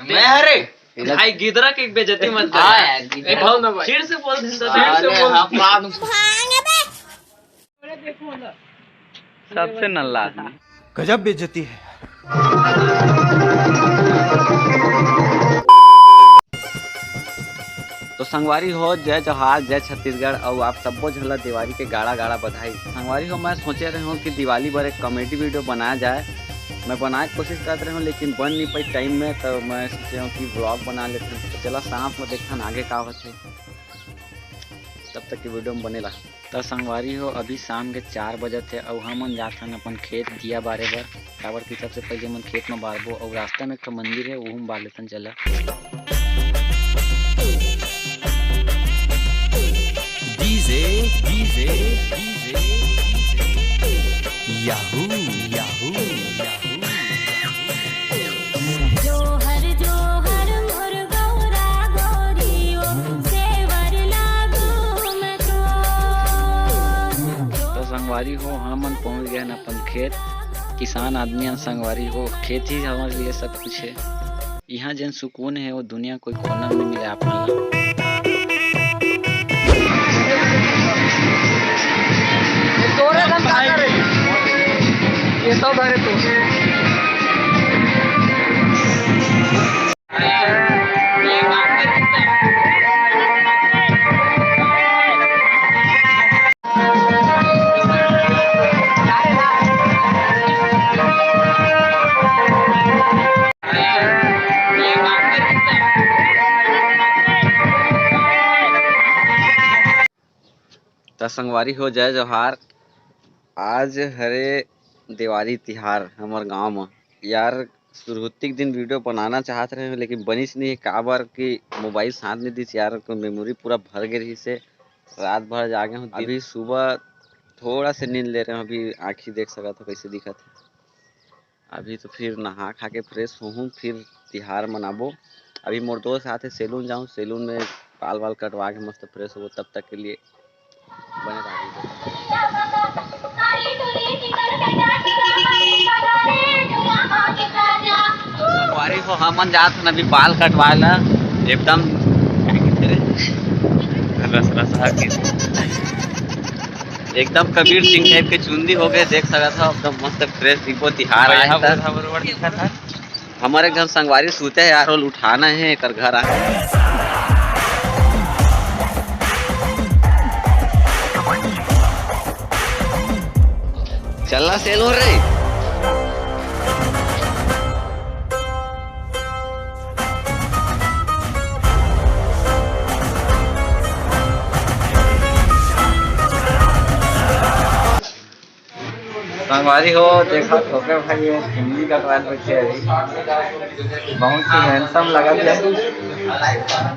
मैं अरे भाई गिदरा के बेइज्जती मत कर। फिर से बोल सबसे नल्ला आदमी। गजब बेइज्जती है। तो संगवारी हो जय जोहार, जय छत्तीसगढ़ और आप सबको झलक दिवाली के गाड़ा गाड़ा बधाई। संगवारी हो मैं सोचे रहे हूँ कि दिवाली पर एक कॉमेडी वीडियो बनाया जाए। मैं बनाने की कोशिश कर रहे हूँ लेकिन बन नहीं पाई टाइम में, तो मैं सोचे हूँ कि ब्लॉग बना लेते हैं। तो चला सांप में देखा आगे का होते, तब तक की वीडियो में बने रहा। तो संगवारी हो अभी शाम के 4 बजे थे और हम जाते हैं अपन खेत दिया बारे बर काबर की सबसे पहले मन खेत में बारबो और रास्ते में एक मंदिर है वो बार लेते चला। DJ DJ DJ yahoo yahoo yahoo. जोहर जोहर मोर गौरा गोरियो सेवर लागू मैं तो संगवारी हो हम पहुँच गए न अपन खेत। किसान आदमी संगवारी हो, खेत ही हमारे लिए सब कुछ है। यहाँ जन सुकून है वो दुनिया कोई कोना में मिले आप मन। तो संगवारी हो जय जोहार। आज हरे दिवाली तिहार हमार गांव में यार शुरुआती दिन वीडियो बनाना चाहत रहे हैं लेकिन बनिस नहीं काबर कि मोबाइल साथ नहीं दिस यार को मेमोरी पूरा भर गई से रात भर जागे हूँ। अभी सुबह थोड़ा से नींद ले रहे हैं, अभी आँखी देख सका था कैसे दिखा था। अभी तो फिर नहा खा के फ्रेश हूँ फिर तिहार मनाबो। अभी मोर दोस्त आते सैलून जाऊँ, सैलून में बाल वाल कटवा के मस्त फ्रेश हो, तब तक के लिए बने संगवारी हो हम जात अभी बाल कटवा ला एकदम एकदम कबीर सिंह टाइप के चुंदी हो गए, देख सका था एकदम मस्त फ्रेश दिखो। तिहार आया था हमारे घर संगवारी सूते है यार, उठाना है एक घर आए। चलना सेल हो रही संगवारी हो देखा छोटे भाई ये हिंदी का क्लास बच्चे अभी बहुत ही हैंडसम लगा है।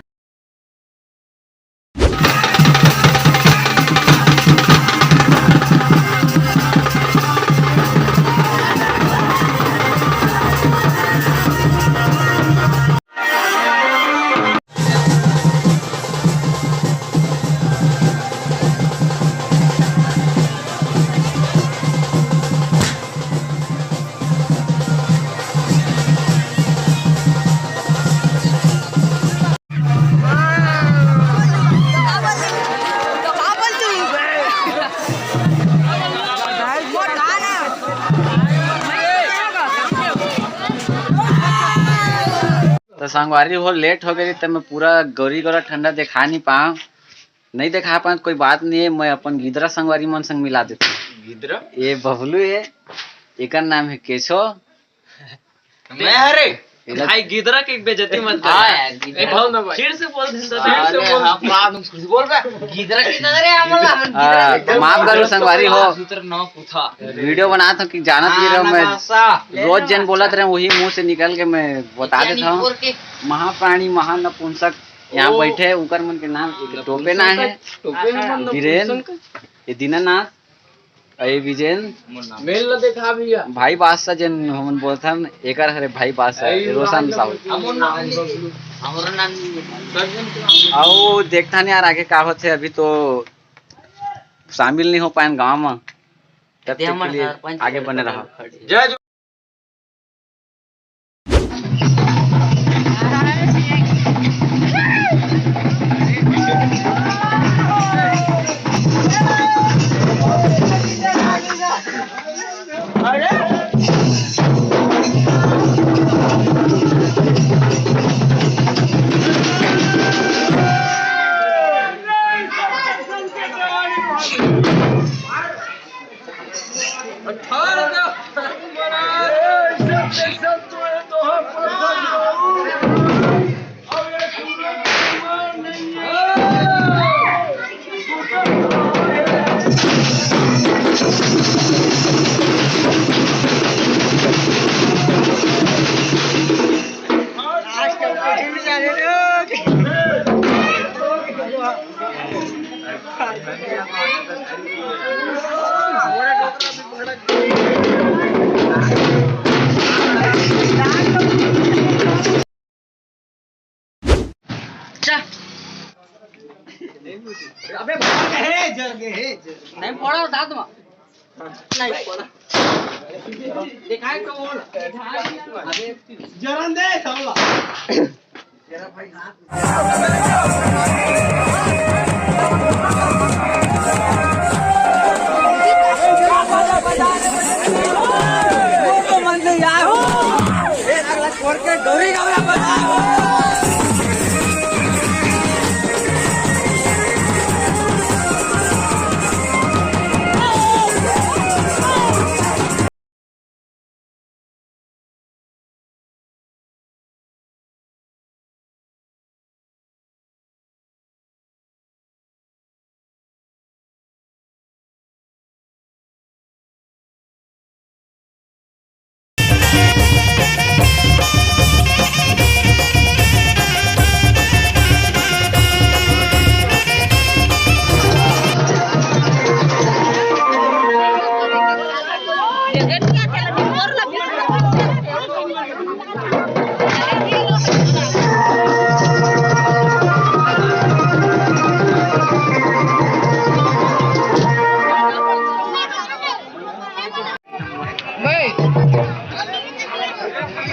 तो संगवारी हो लेट हो गई तो मैं पूरा गौरी गौरा ठंडा दिखा नहीं पाऊँ, नहीं दिखा पाऊँ कोई बात नहीं है। मैं अपन गिदरा संगवारी मन संग मिला देता हूँ। गिदरा ये बबलू है, एक नाम है केशो। मैं अरे भाई गिदरा के बेइज्जती मत कर। फिर से बोल माफ करो संगवारी हो, वीडियो बना था कि जानत नहीं रहो मैं रोज जन बोलत रहे वही मुंह से निकल के मैं बता देता हूँ। महाप्राणी महानपुंसक यहाँ बैठे उनकर मन के नाम टोपे ना है वीरेंद्र, ये दीनानाथ, ये विजेंद्र मेल न देखा भैया भाई बादशाह जन हम बोलथन एकर हरे भाई बादशाह रोशन साहू। आओ देखता नहीं यार आगे का होते, अभी तो शामिल नहीं हो पाए गांव में, तब तक के लिए आगे बने रहा। जय नहीं पड़ा दांत में नहीं पड़ा दिखाए तो बोल जरन दे साला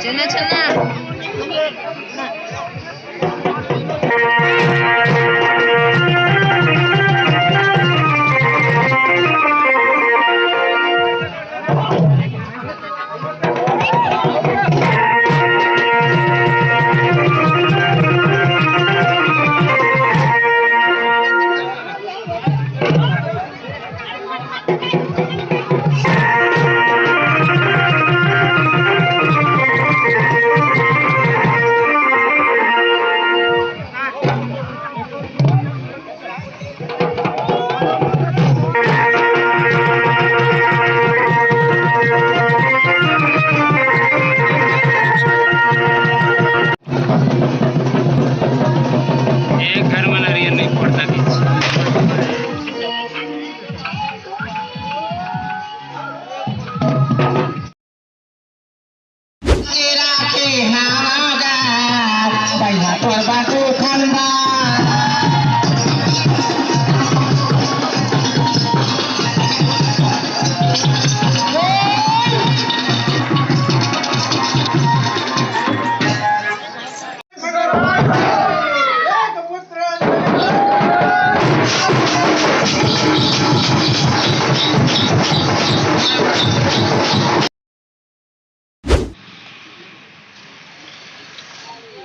चना चना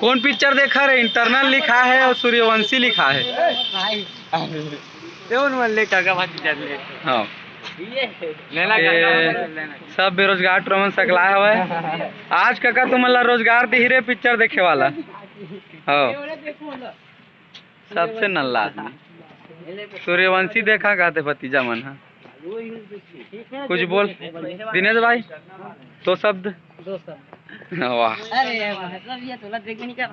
कौन पिक्चर देखा रे? इंटरनल लिखा है और सूर्यवंशी लिखा है। हाँ सब बेरोजगार ट्रमन सकला हवे आज काका तुमला रोजगार दी रे पिक्चर देखे वाला। हाँ सबसे नल्ला सूर्यवंशी देखा कहते भतीजा मन। हाँ कुछ बोल दिनेश भाई। दो शब्द। वाह अरे मतलब ये तो देखने का